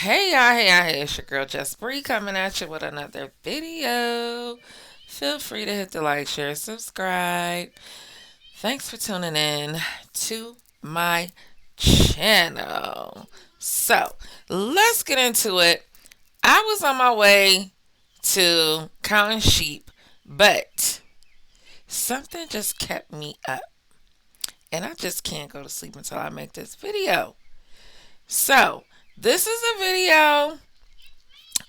Hey y'all, it's your girl Just Bree coming at you with another video. Feel free to hit the like, share, subscribe. Thanks for tuning in to my channel. So, let's get into it. I was on my way to counting sheep, but something just kept me up. And I just can't go to sleep until I make this video. So, this is a video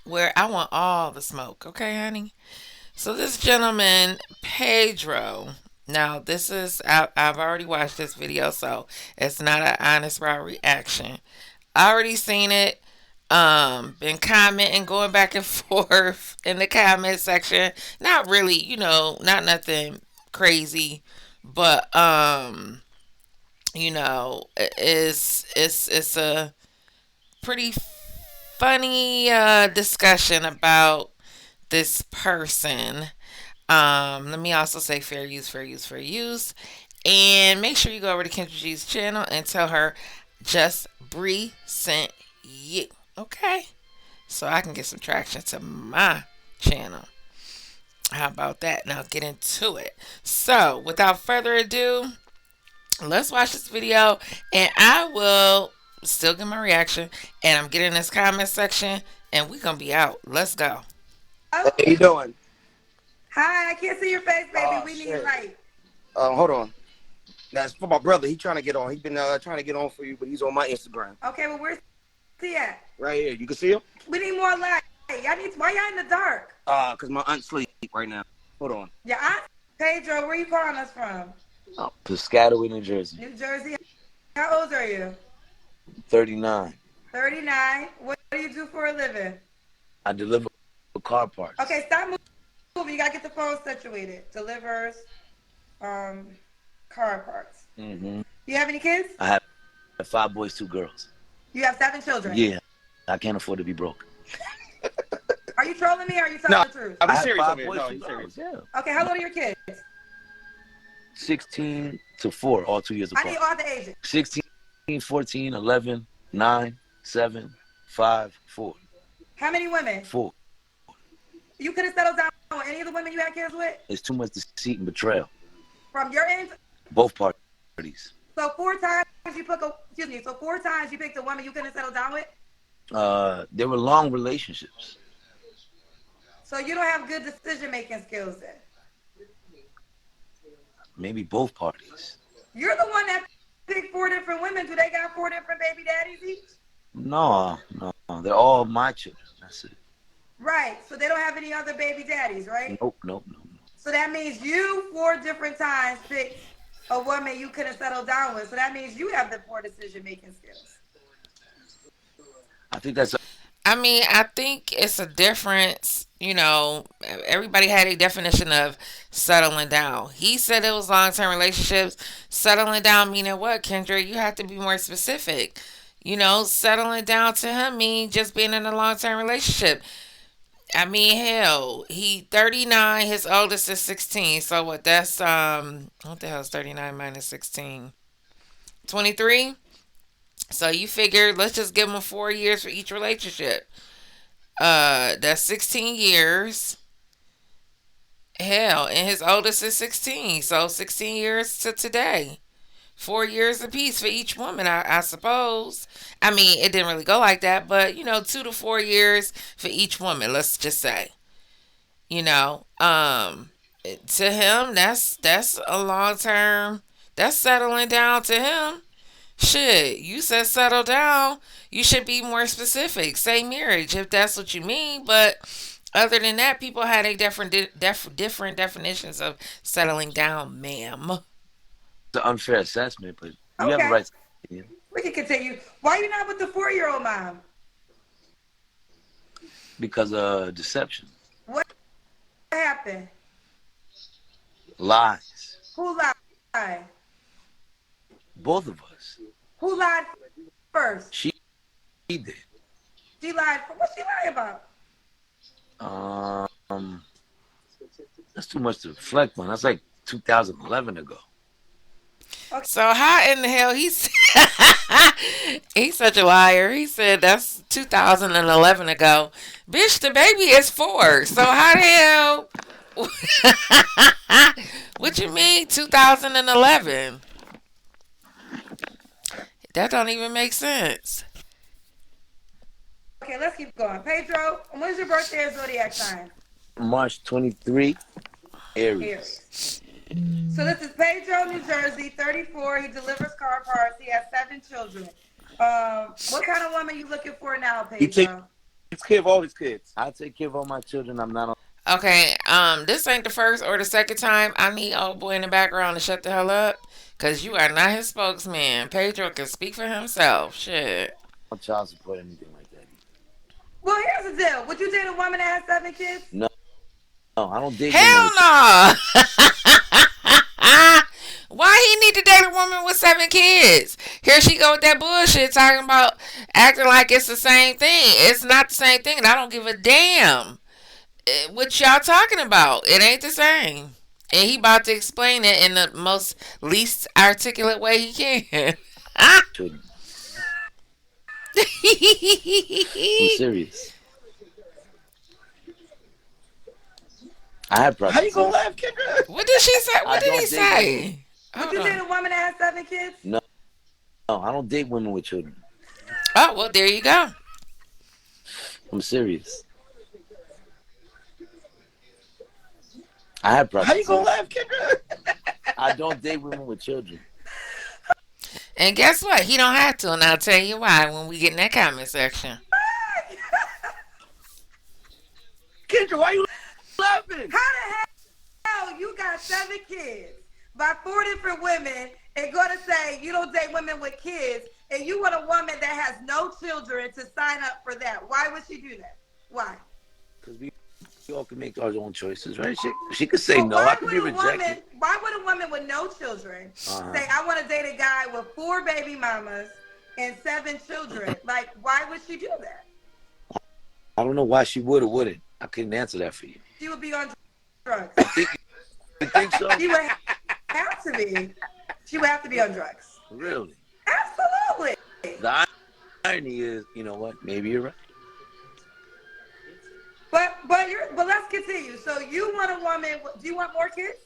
where I want all the smoke, okay, honey? So this gentleman, Pedro. Now this is I've already watched this video, so it's not an honest raw reaction. I already seen it. Been commenting, going back and forth in the comment section. Not really, not nothing crazy, but it's a pretty funny discussion about this person. Let me also say fair use, fair use, fair use. And make sure you go over to Kendra G's channel and tell her just Bree sent you. Okay? So I can get some traction to my channel. How about that? Now get into it. So without further ado, let's watch this video and I will still get my reaction. And I'm getting this comment section and we're going to be out. Let's go. How you doing? Hi, I can't see your face, baby. Oh, We need shit. light. Hold on. That's for my brother. He trying to get on. He been trying to get on for you, but he's on my Instagram. Okay, well, where's he at? Right here. You can see him? We need more light. Why y'all in the dark? Cause my aunt's sleep right now. Hold on. Your aunt? Pedro, where you calling us from? Oh, Piscataway, New Jersey. New Jersey. How old are you? 39. 39. What do you do for a living? I deliver car parts. Okay, stop moving. You gotta get the phone situated. Delivers car parts. Mm-hmm. You have any kids? I have 5 boys, 2 girls. You have 7 children? Yeah. I can't afford to be broke. Are you trolling me or are you telling the truth? I'm I have serious. 5 No, boys, 2 he's girls. serious. Yeah. Okay, how old are your kids? 16 to 4, all 2 years I apart. need all the ages. 16, 14, 11, 9, 7, 5, 4. How many women? 4. You could have settled down with any of the women you had kids with? It's too much deceit and betrayal. From your end? Both parties. So 4 times you picked so 4 times you picked a woman you couldn't settle down with? They were long relationships. So you don't have good decision-making skills then? Maybe both parties. You're the one that picked 4 different women. Do they got 4 different baby daddies each? No. They're all my children. That's it. Right. So they don't have any other baby daddies, right? Nope. So that means you 4 different times picked a woman you couldn't settle down with. So that means you have the poor decision-making skills. I think that's I think it's a difference. Everybody had a definition of settling down. He said it was long term relationships. Settling down meaning what, Kendra? You have to be more specific. Settling down to him mean just being in a long term relationship. Hell, he 39, his oldest is 16. So what that's what the hell is 39 minus 16? 23? So you figure let's just give him 4 years for each relationship. That's 16 years. Hell, and his oldest is 16. So 16 years to today. 4 years apiece for each woman, I suppose. It didn't really go like that, but 2 to 4 years for each woman. Let's just say, you know, um, to him, that's a long term. That's settling down to him. Shit, you said settle down. You should be more specific. Say marriage if that's what you mean. But other than that, people had a different definitions of settling down, ma'am. an unfair assessment, but you have a Okay. right to opinion. We can continue. Why you not with the 4-year-old mom? Because deception, What happened? lies. Who lied? Both of us. Who lied first? She did. She lied. What she lie about? Um, that's too much to reflect on. That's like 2011 ago. So how in the hell he said He's such a liar. He said that's 2011 ago. Bitch, the baby is 4. So how the hell? What you mean 2011? That don't even make sense. Okay, let's keep going. Pedro, when's your birthday or zodiac sign? March 23, Aries. Aries. So this is Pedro, New Jersey, 34. He delivers car parts. He has 7 children. What kind of woman you looking for now, He takes Pedro? care of all his kids. I take care of all my children. I'm not on. Okay, this ain't the first or the second time. I need old boy in the background to shut the hell up. Cause you are not his spokesman. Pedro can speak for himself. Shit. Child support, anything like that. Well, here's the deal. Would you date a woman that has 7 kids? No, no, I don't date women Hell with. no. Why he need to date a woman with 7 kids? Here she go with that bullshit talking about acting like it's the same thing. It's not the same thing, and I don't give a damn what y'all talking about. It ain't the same. And he about to explain it in the most least articulate way he can. Children. I'm serious. I have How you gonna preferences. laugh, Kendra? What did she say? I What did he don't date women. say? Would Hold you date on. a woman that has 7 kids? No, no, I don't date women with children. Oh, well, there you go. I'm serious. I have How you gonna preferences. laugh, Kendra? I don't date women with children. And guess what? He don't have to, and I'll tell you why when we get in that comment section. Kendra, why you laughing? How the hell you got 7 kids by 4 different women and gonna say you don't date women with kids and you want a woman that has no children to sign up for that? Why would she do that? Why? Because we all can make our own choices, right? She could say But no. I could be rejected. why would a woman with no children Uh-huh. say I want to date a guy with 4 baby mamas and 7 children? Like, why would she do that? I don't know why she would or wouldn't. I couldn't answer that for you. She would be on drugs. You think so? She would have to be. She would have to be on drugs. Really? Absolutely. The irony is, you know what? Maybe you're right. But let's continue. So you want a woman? Do you want more kids?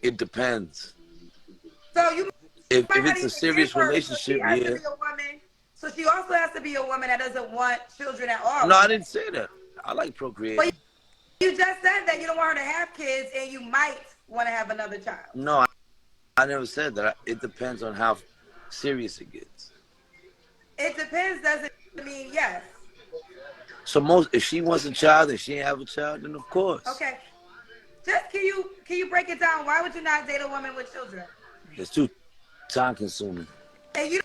It depends. So you If might not it's a even serious give her. So she relationship, has to yeah. be a woman. So she also has to be a woman that doesn't want children at all. No, I didn't say that. I like procreating. But you just said that you don't want her to have kids, and you might want to have another child. No, I never said that. It depends on how serious it gets. It depends. Doesn't mean yes. So if she wants a child and she ain't have a child, then of course. Okay. Just can you break it down? Why would you not date a woman with children? It's too time consuming. And you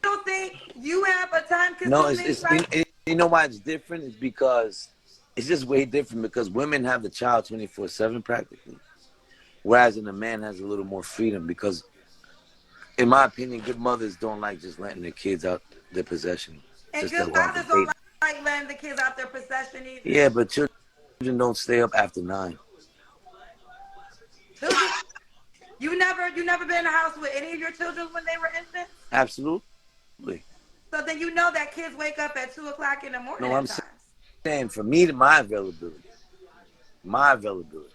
don't think you have a time No, consuming life? you know why it's different? It's because it's just way different because women have the child 24/7 practically, whereas in a man has a little more freedom because, in my opinion, good mothers don't like just letting their kids out their possession. And Just good that long fathers don't debate. like letting the kids out their possession either. Yeah, but children don't stay up after 9. Children, you never been in a house with any of your children when they were infants? Absolutely. So then you know that kids wake up at 2 o'clock in the morning No, at I'm times. saying for me, my availability. My availability.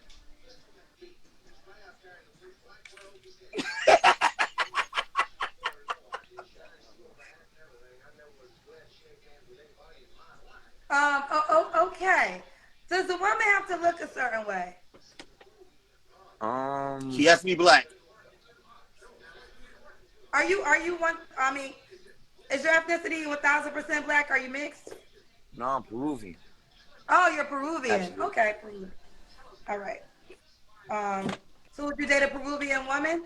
Okay. Does the woman have to look a certain way? She has to be black. Are you one? I mean, is your ethnicity 1,000% black? Are you mixed? No, I'm Peruvian. Oh, you're Peruvian. Absolutely. Okay, Peruvian. All right. So would you date a Peruvian woman?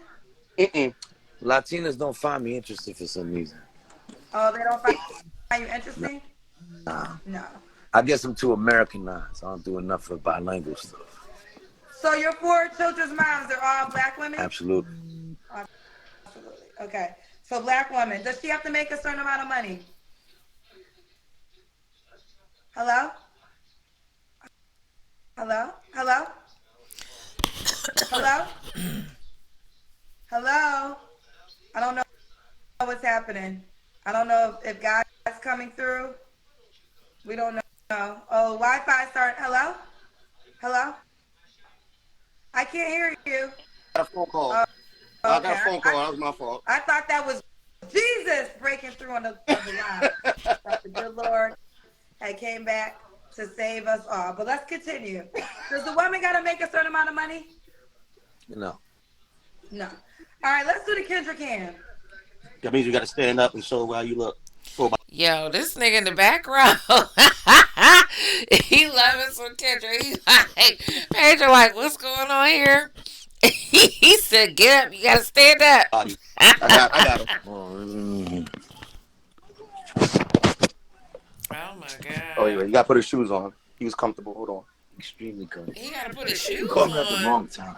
Mm-mm. Latinas don't find me interesting for some reason. Oh, they don't find you No, interesting? nah. No. I guess I'm too Americanized. I don't do enough for bilingual stuff. So your 4 children's moms, they're all black women? Absolutely. Absolutely. Okay. So black woman. Does she have to make a certain amount of money? Hello? Hello? Hello? Hello? Hello? I don't know what's happening. I don't know if God's coming through. We don't know. Oh, Wi-Fi start. Hello? Hello? I can't hear you. I got a phone call. Oh, I okay. got a phone call. That was my fault. I thought that was Jesus breaking through on the line. That the good Lord had came back to save us all. But let's continue. Does the woman got to make a certain amount of money? No. No. All right, let's do the Kendra Cam. That means you got to stand up and show how you look. Yo, this nigga in the background, he loving some Kendra. He like, Pedro, like, what's going on here? He said, get up, you gotta stand up. Body. I got him. Oh my Oh yeah, god. you got to put his shoes on. He was comfortable. Hold on. Extremely comfortable. He gotta put his You shoes called me at the on. wrong time.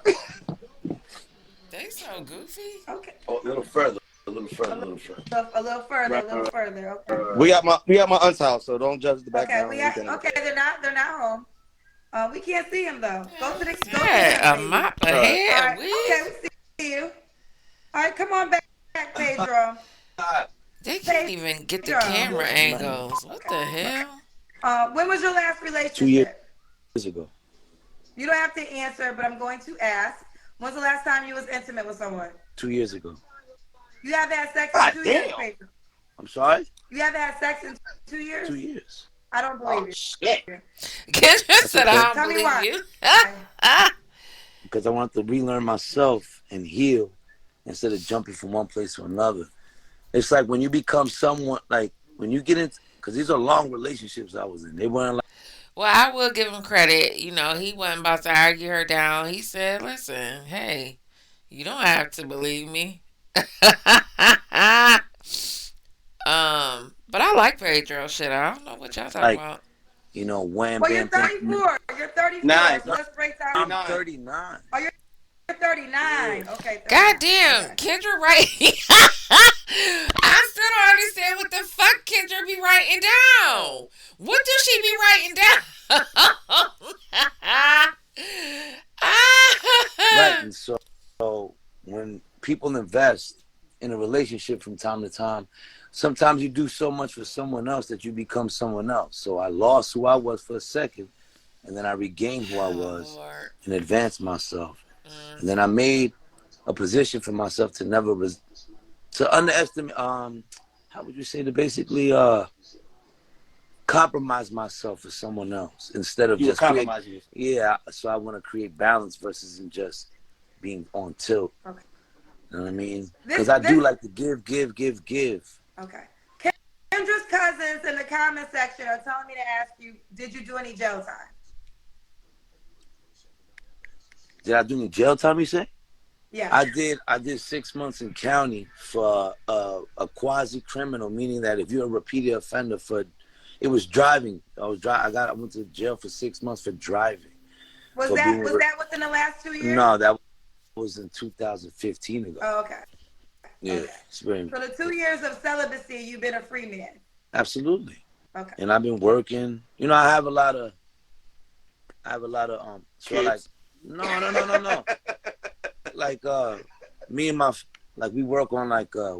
They so goofy. Okay. Oh, a little further. A little further. A little further. A little further, a little further. Okay. We got my aunt's house, so don't judge the Okay, background. okay, they're not home. We can't see him though. Go to Yeah, him, a baby. mop, a All right. All head, a right, okay, wig. we see you. All right, come on back, Pedro. They can't even get the Pedro. camera angles. What the hell? When was your last 2 years relationship? ago. You don't have to answer, but I'm going to ask. When's the last time you was intimate with someone? 2 years ago. You haven't had sex God in 2 years, damn. Pedro. I'm sorry? You haven't had sex in 2 years? 2 years. I don't believe Oh you. shit. Kendra said, okay. I don't Tell me believe why. you. Because I want to relearn myself and heal instead of jumping from one place to another. It's like when you become someone, like when you get into, because these are long relationships I was in. They weren't like, Well, I will give him credit. You know, he wasn't about to argue her down. He said, listen, hey, you don't have to believe me. But I like Pedro shit. I don't know what y'all talking like about. wham, Well, you're bam, bam. 34. You're 34. Nice. So let's break down. I'm 39. 39. Oh, you're 39. Okay. 39. Goddamn, Okay. Kendra writing. I still don't understand what the fuck Kendra be writing down. What does she be writing down? Right. And so when people invest in a relationship from time to time, sometimes you do so much for someone else that you become someone else. So I lost who I was for a second, and then I regained who I was Lord. and advanced myself. And then I made a position for myself to never to underestimate. How would you say, to basically compromise myself for someone else instead of You were just create. compromising. Yeah, so I want to create balance versus in just being on tilt. Okay. You know what I mean? Because I do like to give. Okay. Kendra's cousins in the comment section are telling me to ask you, did you do any jail time? Did I do any jail time, you say? Yeah. I did 6 months in county for a quasi criminal, meaning that if you're a repeated offender for, it was driving. I went to jail for 6 months for driving. Was for that within the last 2 years? No, that was in 2015 ago. Oh, okay. Yeah, Okay. it's very, So the 2 years of celibacy, you've been a free man. absolutely. Okay. And I've been working. I have a lot of so like Kids. no. Like me and my we work on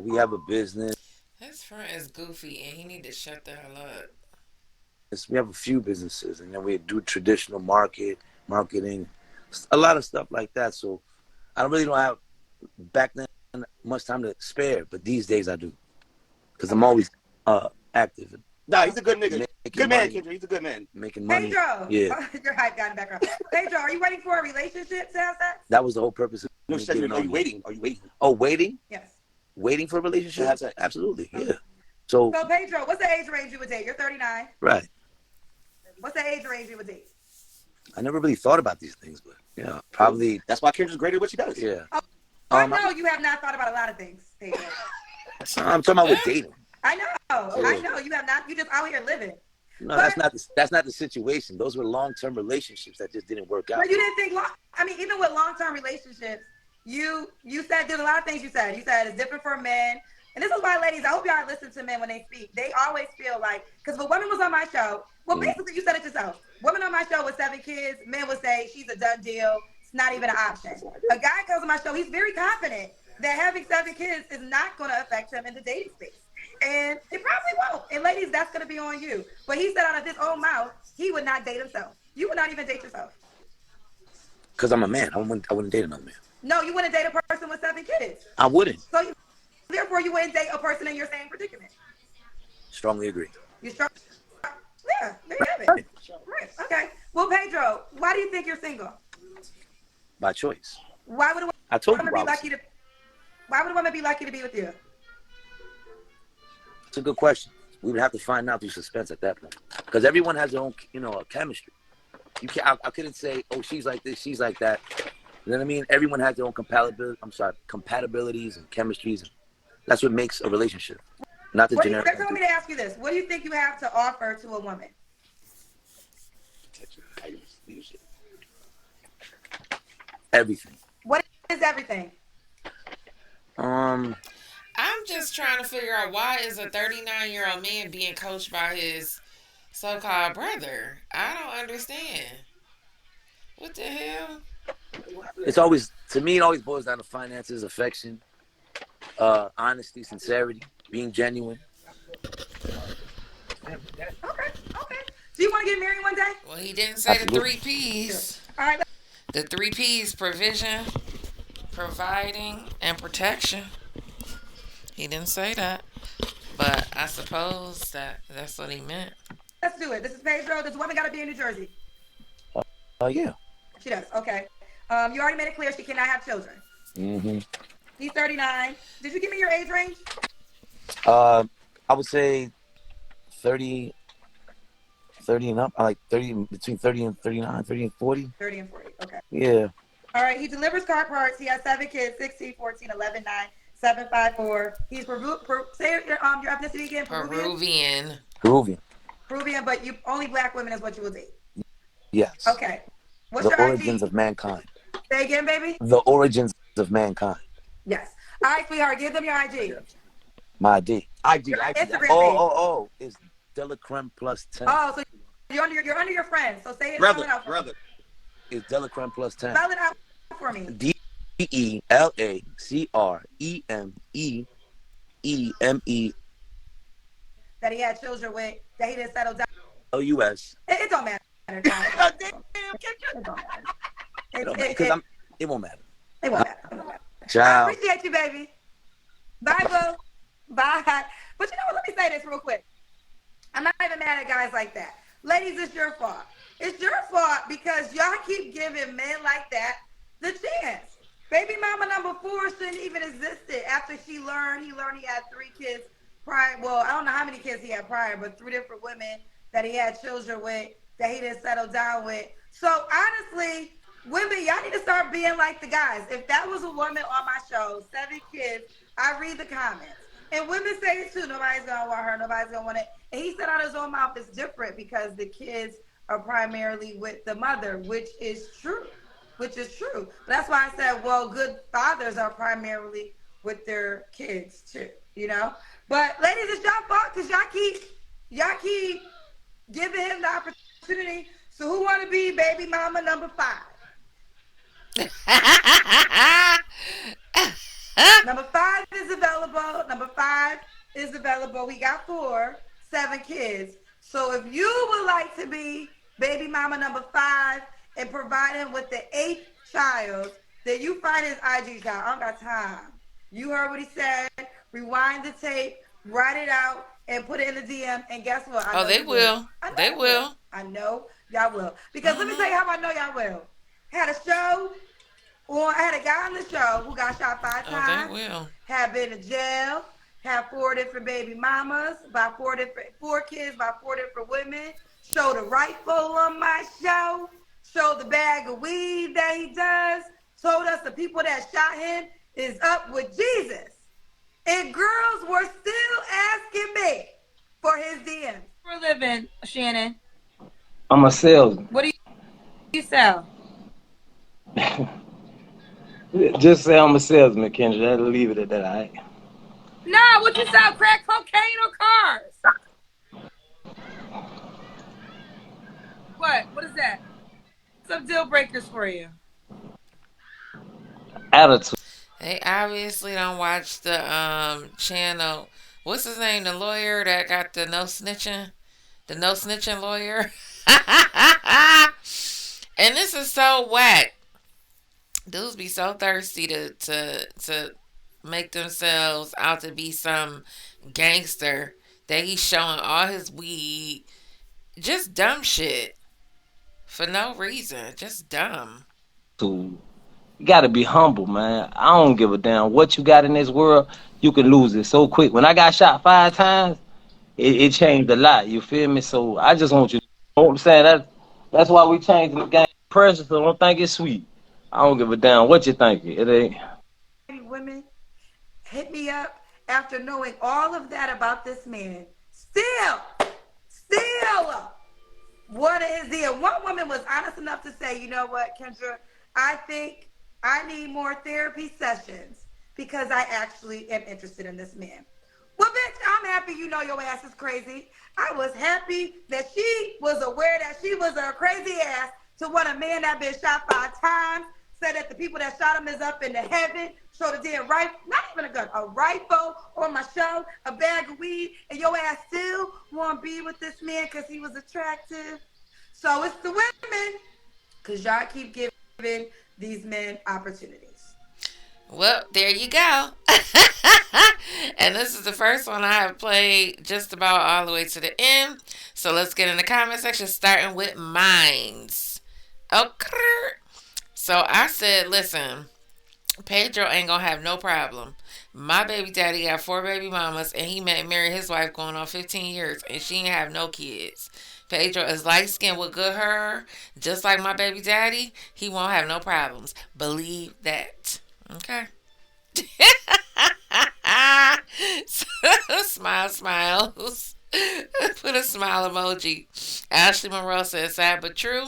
we have a business. His friend is goofy and he need to shut the hell up. We have a few businesses, and then we do traditional marketing, a lot of stuff like that. So I really don't have back then much time to spare, but these days I do, because I'm always active. Nah, he's a good nigga. Good man, money, Kendra. He's a good man. making money. Pedro. Yeah. Your hype got in the background. Pedro, are you waiting for a relationship to have sex? That was the whole purpose of No, me she said, getting are on you here. waiting? Are you waiting? Oh, waiting? Yes. Waiting for a relationship? To have sex. Absolutely, yeah. So, So Pedro, what's the age range you would date? You're 39. right. What's the age range you would date? I never really thought about these things, but yeah, probably, That's why Kendra's great at what she does. yeah. I know you have not thought about a lot of things, Pedro. I'm talking about with dating. I know. I know you have not. You just out here living. No, that's not the situation. Those were long-term relationships that just didn't work out. But you didn't think long. I mean, even with long-term relationships, you said there's a lot of things you said. You said it's different for men. And this is why, ladies, I hope y'all listen to men when they speak. They always feel like, because if a woman was on my show, well, basically, you said it yourself. Women on my show with 7 kids, men would say she's a done deal. It's not even an option. A guy comes on my show, he's very confident that having 7 kids is not going to affect him in the dating space. And it probably won't. And ladies, that's going to be on you. But he said out of his own mouth, he would not date himself. You would not even date yourself. Because I'm a man. I wouldn't date another man. No, you wouldn't date a person with 7 kids. I wouldn't. So therefore, you wouldn't date a person in your same predicament. Strongly agree. You strong? Yeah, there you have it. Right. Okay. Well, Pedro, why do you think you're single? By choice. Why would a I told you woman why be I was lucky to? Why would a woman be lucky to be with you? It's a good question. We would have to find out through suspense at that point. Because everyone has their own, chemistry. You can't. I couldn't say, oh, she's like this, she's like that. You know what I mean? Everyone has their own compatibilities and chemistries. And that's what makes a relationship. Not the generic. They're telling me to ask you this. What do you think you have to offer to a woman? Everything. What is everything? Um, I'm just trying to figure out why is a 39-year-old man being coached by his so-called brother? I don't understand. What the hell? it's always, to me, it always boils down to finances, affection, honesty, sincerity, being genuine. Okay. Okay. Do you want to get married one day? Well, he didn't say the Absolutely. 3 P's. All right. The 3 P's: provision, providing, and protection. He didn't say that, but I suppose that's what he meant. Let's do it. This is Pedro. This woman got to be in New Jersey. Yeah. She does. Okay. You already made it clear she cannot have children. Mm-hmm. He's 39. Did you give me your age range? I would say 30 and up. I like 30, between 30 and 39, 30 and 40. 30 and 40. Okay. Yeah. All right. He delivers car parts. He has 7 kids, 16, 14, 11, 9, 7, 5, 4. He's say your ethnicity again. Peruvian. Peruvian, but you only black women is what you will date. Yes. Okay. What's The your origins IG? of mankind. Say again, baby. The origins of mankind. Yes. All right, sweetheart. Give them your IG. My ID. IG. Instagram page. Oh. It's Delacreme plus 10. Oh, so you're under your friends. So say it. Brother, Spell it out for brother. me. It's Delacreme plus 10. Spell it out for me. DELACREME That he had children with. That he didn't settle down. LUS. It don't matter, guys. It don't matter. It won't matter. It won't matter. It won't matter. I Ciao. appreciate you, baby. Bye, boo. Bye. But you know what? Let me say this real quick. I'm not even mad at guys like that. Ladies, it's your fault. It's your fault because y'all keep giving men like that the chance. Baby mama number 4 shouldn't even existed after he learned he had 3 kids prior. Well, I don't know how many kids he had prior, but 3 different women that he had children with that he didn't settle down with. So honestly, women, y'all need to start being like the guys. If that was a woman on my show, 7 kids, I read the comments. And women say it too. Nobody's going to want her. Nobody's going to want it. And he said out of his own mouth it's different because the kids are primarily with the mother, which is true. But that's why I said, well, good fathers are primarily with their kids too, But ladies, it's y'all fault because y'all keep giving him the opportunity. So who want to be baby mama number 5? Number 5 is available. We got 7 kids. So if you would like to be baby mama number 5 and provide him with the 8th child, then you find his IG child. I don't got time. You heard what he said. Rewind the tape, write it out, and put it in the DM. And guess what? Oh, they will. They will. I know y'all will. Because let me tell you how I know y'all will. I had a guy on the show who got shot 5 times. Oh, they will. Had been in jail. Had 4 different baby mamas by 4 kids by 4 different women. Showed a rifle on my show. Showed the bag of weed that he does. Told us the people that shot him is up with Jesus. And girls were still asking me for his DMs. For a living, Shannon. I'm a salesman. What do you sell? Just say I'm a salesman, Kendra. That'll leave it at that, all right? No, what you sell? Crack cocaine or cars? What is that? Some deal breakers for you. Attitude. They obviously don't watch the channel. What's his name? The lawyer that got the no snitching? The no snitching lawyer? And this is so whack. Dudes be so thirsty to make themselves out to be some gangster that he's showing all his weed. Just dumb shit. For no reason. Just dumb. To you gotta be humble, man. I don't give a damn what you got in this world. You can lose it so quick. When I got shot 5 times, it changed a lot. You feel me? So I just want you. Know what I'm saying? That's why we changing the game. Pressure, so don't think it's sweet. I don't give a damn what you think. It ain't. Women hit me up after knowing all of that about this man. Still, what is the one woman was honest enough to say, you know what, Kendra, I think I need more therapy sessions because I actually am interested in this man. Well, bitch, I'm happy you know your ass is crazy. I was happy that she was aware that she was a crazy ass to want a man that been shot 5 times, said that the people that shot him is up in the heaven, showed a damn rifle, not even a gun, a rifle on my show, a bag of weed, and your ass still want to be with this man because he was attractive. So it's the women, because y'all keep giving these men opportunities. Well, there you go. And this is the first one I have played just about all the way to the end. So let's get in the comment section, starting with mines. Okay. So I said, listen, Pedro ain't gonna have no problem. My baby daddy got 4 baby mamas, and he met and married his wife going on 15 years, and she ain't have no kids. Pedro is light skinned with good hair, just like my baby daddy. He won't have no problems. Believe that. Okay. Smile, smiles. Put a smile emoji. Ashley Monroe says, sad but true.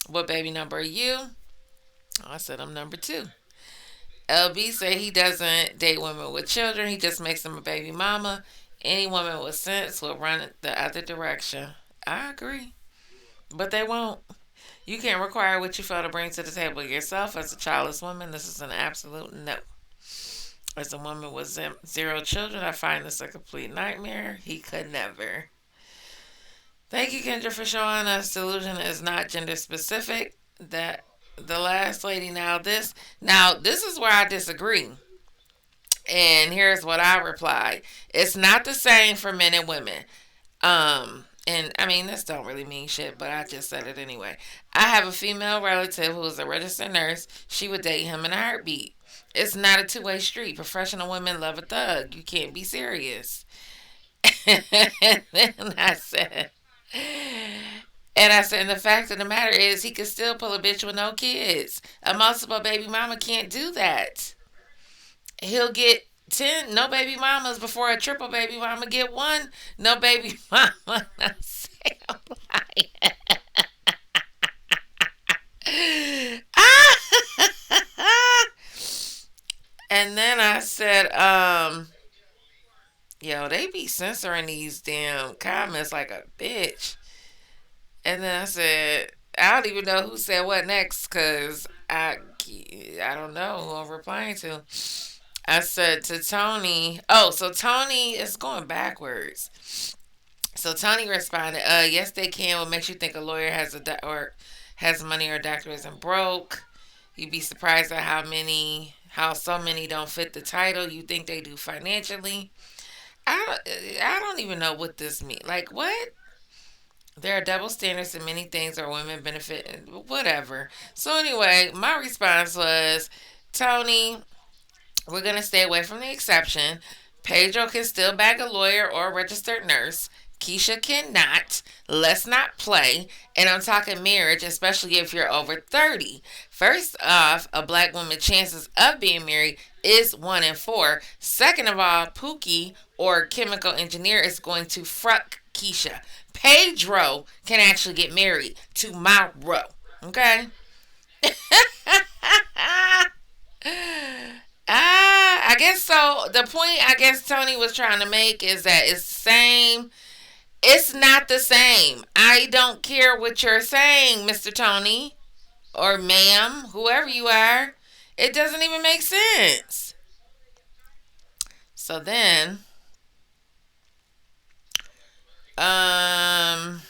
What baby number are you? I said, I'm number 2. LB said he doesn't date women with children. He just makes them a baby mama. Any woman with sense will run it the other direction. I agree. But they won't. You can't require what you feel to bring to the table yourself. As a childless woman, this is an absolute no. As a woman with 0 children, I find this a complete nightmare. He could never. Thank you, Kendra, for showing us delusion is not gender specific. That the last lady now this is where I disagree. And here's what I replied. It's not the same for men and women. And I mean, this don't really mean shit, but I just said it anyway. I have a female relative who is a registered nurse. She would date him in a heartbeat. It's not a two-way street. Professional women love a thug. You can't be serious. And then I said, and the fact of the matter is, he could still pull a bitch with no kids. A multiple baby mama can't do that. He'll get 10 no baby mamas before a triple baby mama get one no baby mama. I say I'm lying. And then I said, yo, they be censoring these damn comments like a bitch. And then I said, I don't even know who said what next because I don't know who I'm replying to. I said to Tony, oh, so Tony is going backwards. So Tony responded, yes, they can. What makes you think a lawyer or has money or a doctor isn't broke? You'd be surprised at how so many don't fit the title you think they do financially. I don't even know what this means. Like, what? There are double standards in many things where women benefit, whatever. So anyway, my response was, Tony, we're going to stay away from the exception. Pedro can still bag a lawyer or a registered nurse. Keisha cannot. Let's not play. And I'm talking marriage, especially if you're over 30. First off, a black woman's chances of being married is 1 in 4. Second of all, Pookie or chemical engineer is going to fuck Keisha. Pedro can actually get married tomorrow. Okay? I guess so. The point I guess Tony was trying to make is that it's the same. It's not the same. I don't care what you're saying, Mr. Tony or ma'am, whoever you are. It doesn't even make sense. So then, um,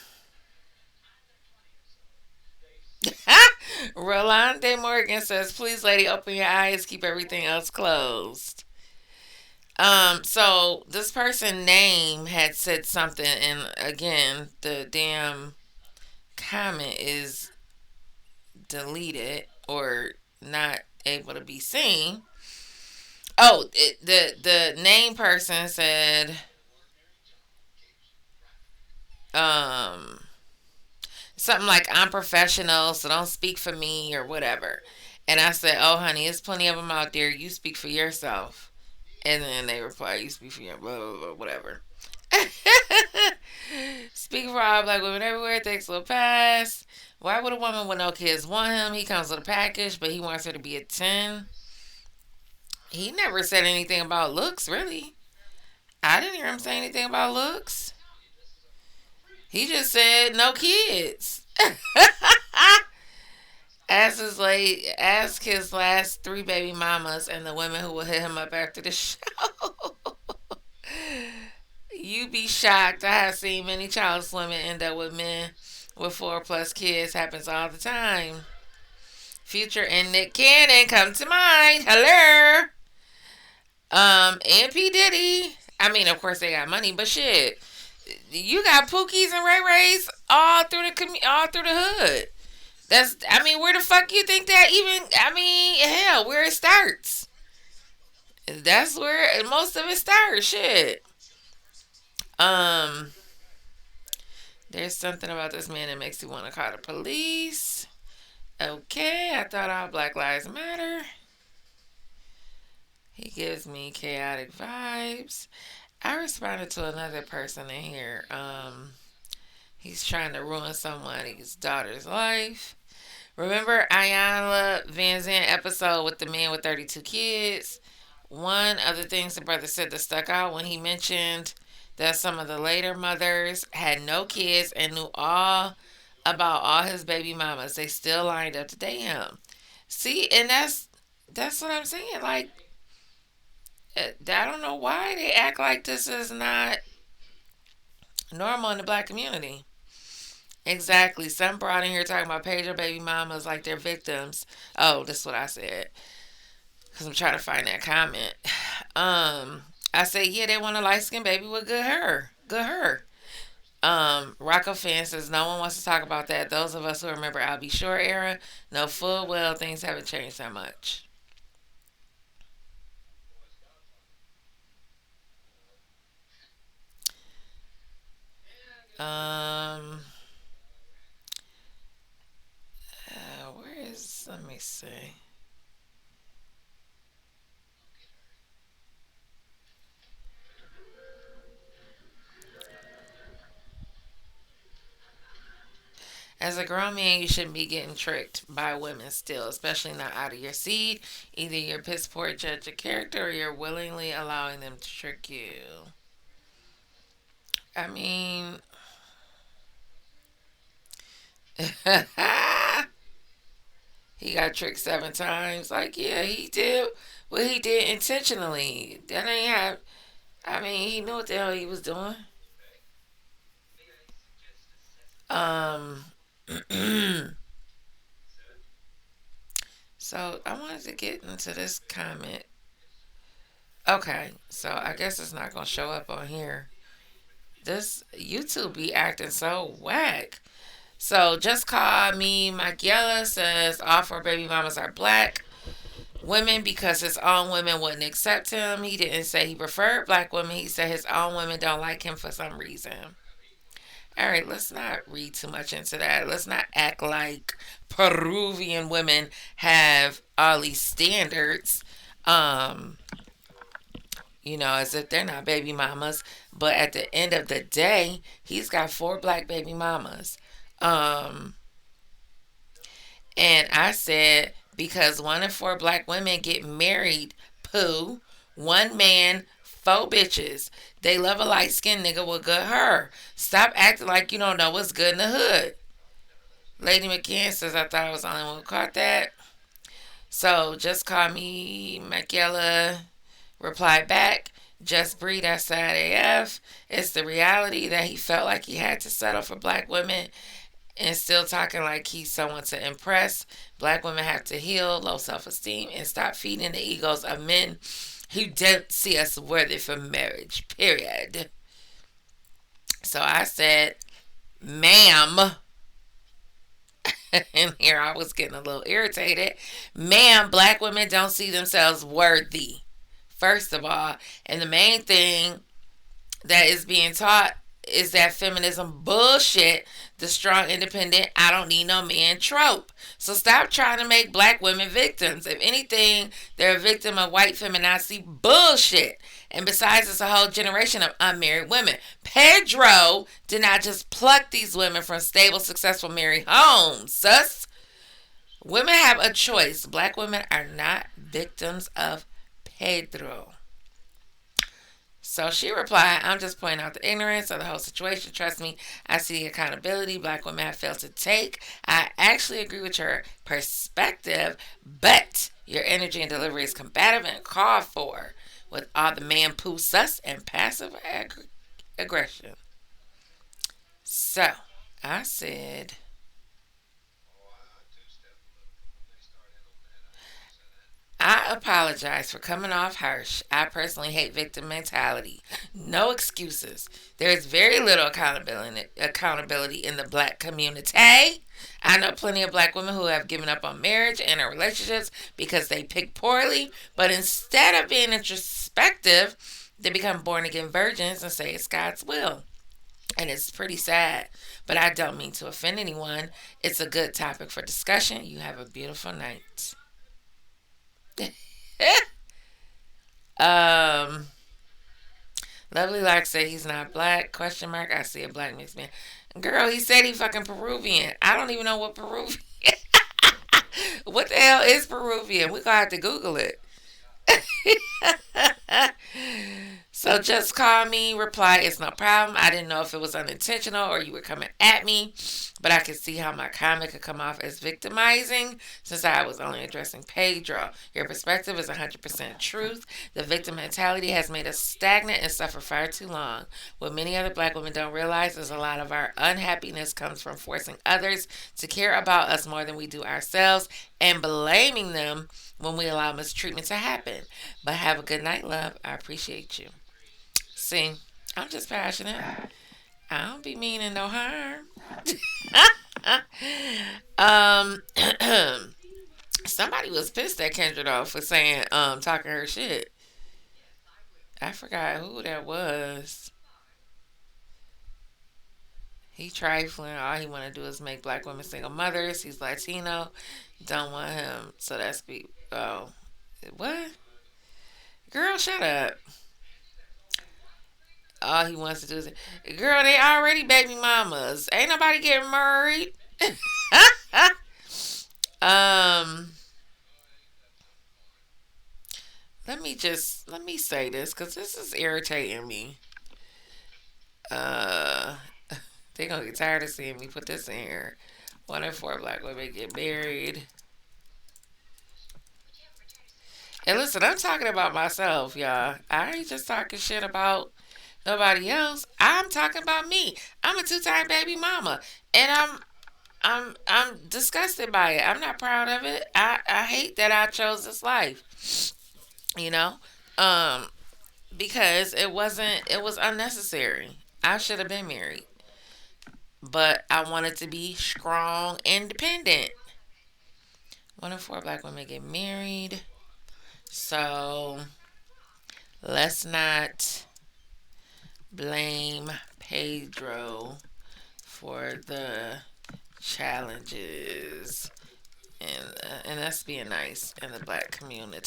Rolande Morgan says, "Please, lady, open your eyes. Keep everything else closed." So this person name had said something, and again, the damn comment is deleted or not able to be seen. Oh, the name person said, um, something like, "I'm professional, so don't speak for me," or whatever. And I said, "Oh, honey, there's plenty of them out there. You speak for yourself." And then they reply, "You speak for your blah, blah, blah, whatever." Speaking for all black women everywhere, thanks will pass. Why would a woman with no kids want him? He comes with a package, but he wants her to be a 10. He never said anything about looks, really. I didn't hear him say anything about looks. He just said no kids. Ask his last three baby mamas and the women who will hit him up after the show. You be shocked. I have seen many childless women end up with men with 4+ kids. Happens all the time. Future and Nick Cannon come to mind. Hello. And P Diddy. I mean, of course they got money, but shit, you got Pookies and Ray Rays all through the hood. That's, I mean, where the fuck you think that even? I mean, hell, where it starts. That's where most of it starts. Shit. Um, there's something about this man that makes you want to call the police. Okay, I thought all Black Lives Matter. He gives me chaotic vibes. I responded to another person in here. He's trying to ruin somebody's daughter's life. Remember Ayanla Van Zandt episode with the man with 32 kids? One of the things the brother said that stuck out when he mentioned that some of the later mothers had no kids and knew all about all his baby mamas. They still lined up to date him. See, and that's what I'm saying. Like, I don't know why they act like this is not normal in the black community. Exactly. Some brought in here talking about pager baby mamas like they're victims. Oh, that's what I said. Because I'm trying to find that comment. I said, yeah, they want a light skinned baby with good hair. Good hair. Rocco Fan says, no one wants to talk about that. Those of us who remember I'll Be Sure era know full well things haven't changed that much. Um, where is, let me see. As a grown man, you shouldn't be getting tricked by women still, especially not out of your seed. Either you're piss poor judge of character or you're willingly allowing them to trick you. I mean, he got tricked 7 times. Like, yeah, he did what he did intentionally. That ain't have, I mean, he knew what the hell he was doing. Um, so I wanted to get into this comment. Okay, so I guess it's not gonna show up on here. This YouTube be acting so whack. So just call me Michaela says all four baby mamas are black women because his own women wouldn't accept him. He didn't say he preferred black women. He said his own women don't like him for some reason. All right, let's not read too much into that. Let's not act like Peruvian women have all these standards. Um, as if they're not baby mamas. But at the end of the day, he's got four black baby mamas. Um, and I said, because 1 in 4 black women get married, poo, one man, 4 bitches. They love a light skinned nigga with good hair. Stop acting like you don't know what's good in the hood. Lady McCann says, I thought I was the only one who caught that. So just call me Michaela. Reply back. Just Breed, that's sad AF. It's the reality that he felt like he had to settle for black women and still talking like he's someone to impress. Black women have to heal low self esteem and stop feeding the egos of men who don't see us worthy for marriage. Period. So I said, ma'am, and here I was getting a little irritated. Ma'am, black women don't see themselves worthy, first of all. And the main thing that is being taught is that feminism bullshit, the strong, independent, I don't need no man trope. So stop trying to make black women victims. If anything, they're a victim of white feminazi bullshit. And besides, it's a whole generation of unmarried women. Pedro did not just pluck these women from stable, successful married homes, sus. Women have a choice. Black women are not victims of Pedro. So she replied, I'm just pointing out the ignorance of the whole situation. Trust me, I see the accountability black women have failed to take. I actually agree with your perspective, but your energy and delivery is combative and called for with all the man poo sus and passive aggression. So I said, I apologize for coming off harsh. I personally hate victim mentality. No excuses. There is very little accountability in the black community. I know plenty of black women who have given up on marriage and their relationships because they picked poorly, but instead of being introspective, they become born again virgins and say it's God's will. And it's pretty sad, but I don't mean to offend anyone. It's a good topic for discussion. You have a beautiful night. um, Lovely Lark said he's not black. Question mark. I see a black mixed man. Girl, he said he fucking Peruvian. I don't even know what Peruvian. What the hell is Peruvian? We gonna have to Google it. So just call me, reply, it's no problem. I didn't know if it was unintentional or you were coming at me, but I could see how my comment could come off as victimizing since I was only addressing Pedro. Your perspective is 100% truth. The victim mentality has made us stagnant and suffer far too long. What many other black women don't realize is a lot of our unhappiness comes from forcing others to care about us more than we do ourselves and blaming them when we allow mistreatment to happen. But have a good night, love. I appreciate you. See, I'm just passionate. I don't be meaning no harm. um, somebody was pissed at Kendra though for saying talking her shit. I forgot who that was. He trifling. All he want to do is make black women single mothers. He's Latino. Don't want him. So that's be. Oh, what? Girl, shut up. All he wants to do is, girl, they already baby mamas. Ain't nobody getting married. um, let me say this because this is irritating me. Uh, they gonna get tired of seeing me put this in here. 1 in 4 black women get married. And listen, I'm talking about myself, y'all. I ain't just talking shit about nobody else. I'm talking about me. I'm a 2-time baby mama, and I'm disgusted by it. I'm not proud of it. I hate that I chose this life. You know, um, because it was unnecessary. I should have been married, but I wanted to be strong, independent. 1 in 4 black women get married, so let's not blame Pedro for the challenges and that's being nice in the black community.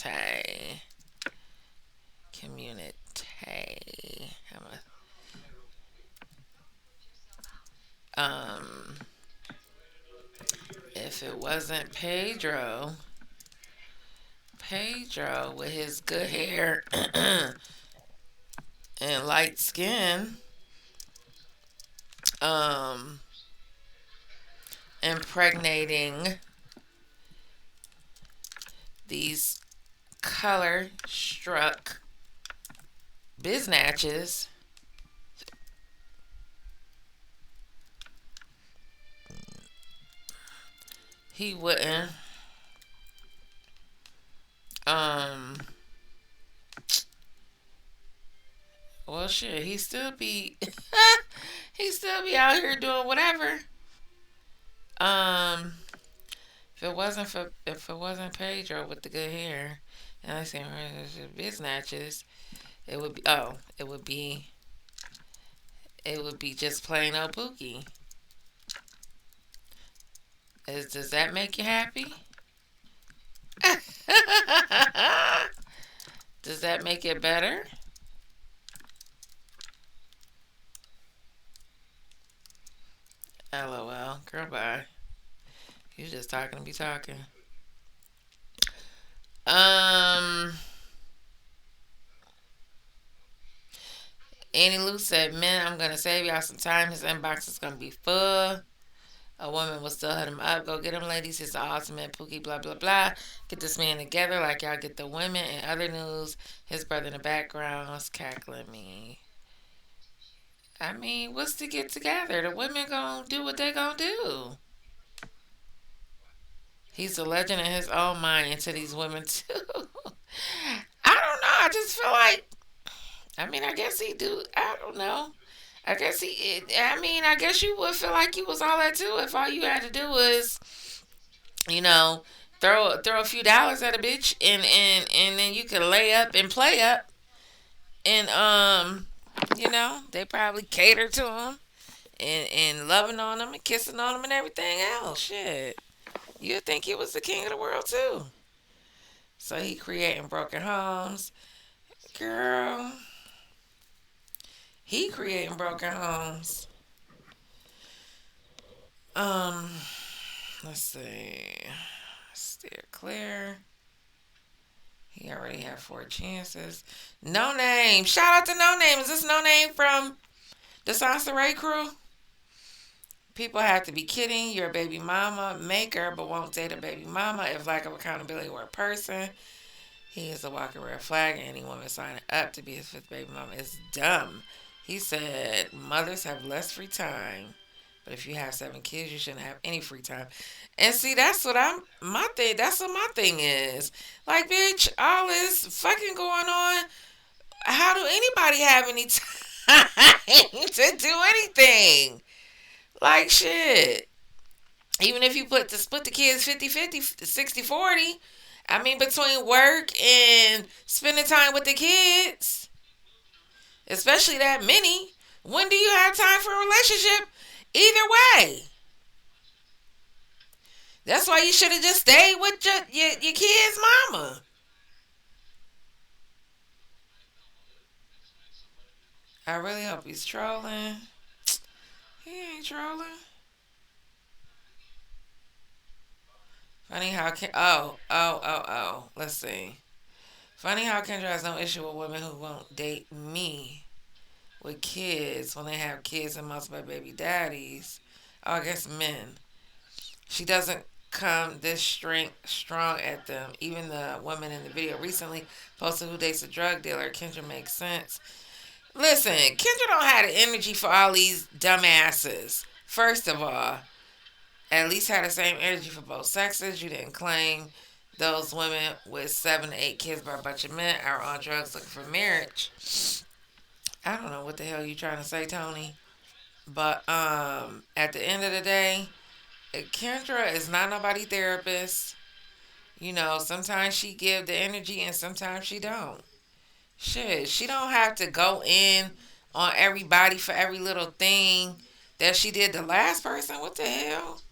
Um, if it wasn't Pedro with his good hair and light skin, um, impregnating these color struck Biznatches. He wouldn't. Um. Well, shit. He still be. he still be out here doing whatever. Um. If it wasn't Pedro with the good hair, and I say Biznatches, it would be just plain old Pookie. Does that make you happy? Does that make it better? LOL. Girl, bye. You just talking to be talking. Um, Annie Lou said, "Man, I'm gonna save y'all some time. His inbox is gonna be full. A woman will still hit him up. Go get him, ladies. He's the ultimate Pookie. Blah blah blah. Get this man together like y'all get the women." And other news, his brother in the background was cackling me. I mean, what's to get together? The women gonna do what they gonna do. He's a legend in his own mind, and to these women too. I don't know. I just feel like. I mean, I guess he do. I don't know. I guess he. I mean, I guess you would feel like you was all that too if all you had to do was, you know, throw a few dollars at a bitch and then you could lay up and play up and they probably cater to him and loving on him and kissing on him and everything else. Shit, you'd think he was the king of the world too. So he creating broken homes, girl. He creating broken homes. Um, let's see. Steer clear. He already had 4 chances. No name. Shout out to No Name. Is this No Name from the Sansa Ray crew? People have to be kidding. You're a baby mama maker, but won't date a baby mama if lack of accountability were a person. He is a walking red flag, and any woman signing up to be his fifth baby mama is dumb. He said mothers have less free time, but if you have 7 kids, you shouldn't have any free time. And see, that's what I'm my thing. That's what my thing is. Like, bitch, all this fucking going on. How do anybody have any time to do anything? Like, shit. Even if you split the kids 50-50, 60-40. I mean, between work and spending time with the kids, especially that many, when do you have time for a relationship? Either way. That's why you should have just stayed with your kid's mama. I really hope he's trolling. He ain't trolling. Funny how let's see. Funny how Kendra has no issue with women who won't date me with kids when they have kids and multiple baby daddies. Oh, I guess men. She doesn't come this strong at them. Even the woman in the video recently posted who dates a drug dealer. Kendra makes sense. Listen, Kendra don't have the energy for all these dumbasses. First of all, at least had the same energy for both sexes. You didn't claim those women with 7 to 8 kids by a bunch of men are on drugs looking for marriage. I don't know what the hell you trying to say, Tony. But at the end of the day, Kendra is not nobody therapist. You know, sometimes she give the energy and sometimes she don't. Shit, she don't have to go in on everybody for every little thing that she did the last person. What the hell?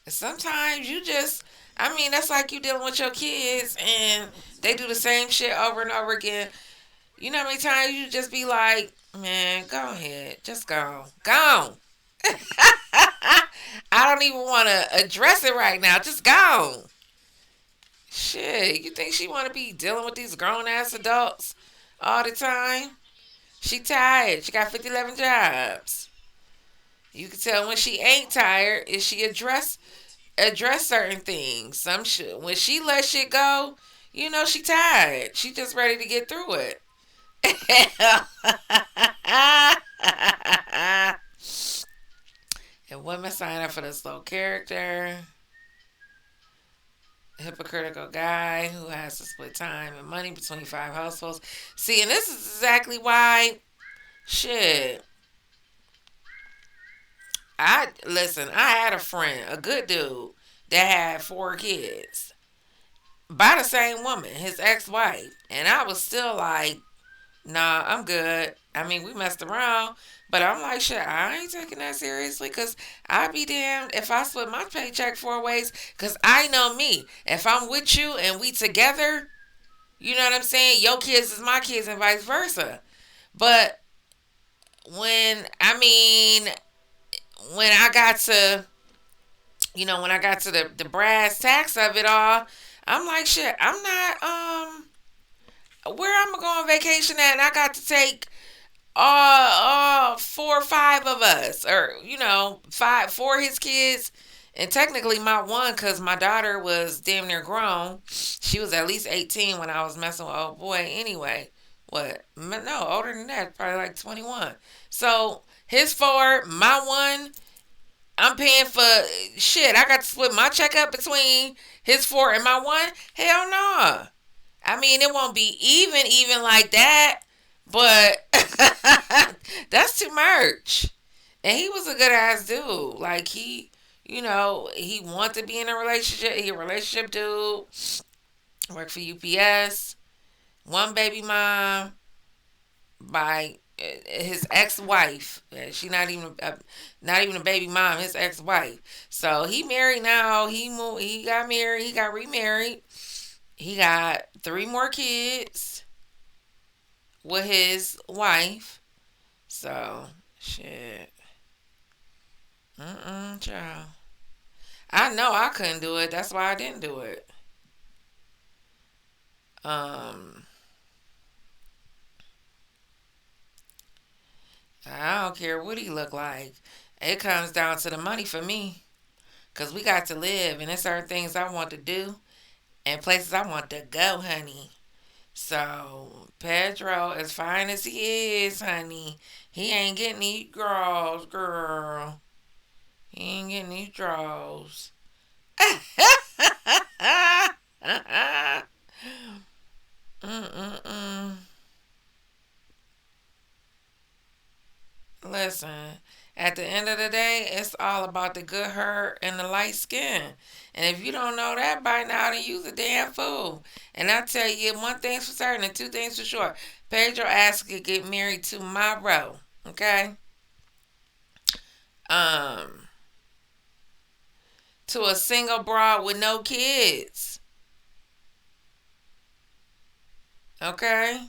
Sometimes you just, I mean, that's like you dealing with your kids and they do the same shit over and over again. You know how many times you just be like, man, go ahead. Just go. Go. I don't even want to address it right now. Just go. Shit, you think she want to be dealing with these grown ass adults all the time? She tired. She got 50, 11 jobs. You can tell when she ain't tired is she address certain things. Some shit when she let shit go, You know she tired. She just ready to get through it. And women sign up for this low character, hypocritical guy who has to split time and money between five households. See, and this is exactly why, shit. I listen. I had a friend, a good dude, that had four kids by the same woman, his ex-wife, and I was still like, nah, I'm good. I mean, we messed around, but I'm like, shit, I ain't taking that seriously because I'd be damned if I split my paycheck four ways because I know me. If I'm with you and we together, you know what I'm saying? Your kids is my kids and vice versa. But I mean, when I got to, when I got to the brass tacks of it all, I'm like, shit, I'm not, where I'm going to go on vacation at and I got to take four or five of us, or five, four of his kids, and technically my one, cause my daughter was damn near grown. She was at least 18 when I was messing with old boy. Anyway, what? No, older than that, probably like 21. So his four, my one. I'm paying for shit. I got to split my check up between his four and my one. Hell no. I mean, it won't be even like that, but that's too much. And he was a good ass dude. Like he wanted to be in a relationship. He a relationship dude. Worked for UPS. One baby mom by his ex-wife. She not even a baby mom. His ex-wife. So he married now. He moved. He got married. He got remarried. He got three more kids with his wife. So, shit. Child. I know I couldn't do it. That's why I didn't do it. Um, I don't care what he look like. It comes down to the money for me. Cause we got to live, and there's certain things I want to do, and places I want to go, honey. So Pedro, as fine as he is, honey, he ain't getting these draws, girl. He ain't getting these draws. Mm-mm-mm. Listen, at the end of the day, it's all about the good hair and the light skin. And if you don't know that by now, then you's a damn fool. And I tell you one thing's for certain and two things for sure. Pedro asked to get married tomorrow. Okay? Um, to a single broad with no kids. Okay?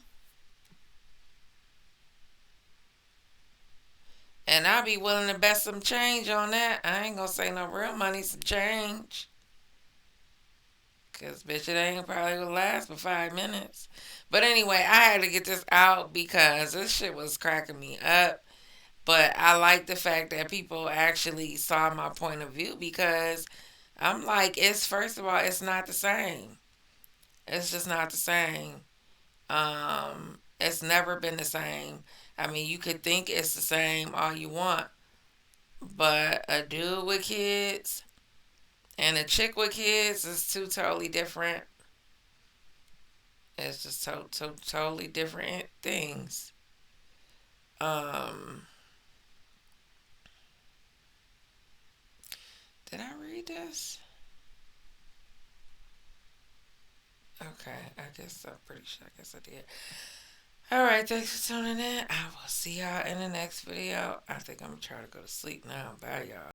And I'll be willing to bet some change on that. I ain't gonna say no real money, some change. Cause bitch, it ain't probably gonna last for 5 minutes. But anyway, I had to get this out because this shit was cracking me up. But I like the fact that people actually saw my point of view because I'm like, it's first of all, it's not the same. It's just not the same. It's never been the same. I mean, you could think it's the same all you want, but a dude with kids and a chick with kids is two totally different. It's just totally different things. Um, did I read this? Okay, I guess I'm pretty sure. I guess I did. All right, thanks for tuning in. I will see y'all in the next video. I think I'm gonna try to go to sleep now. Bye, y'all.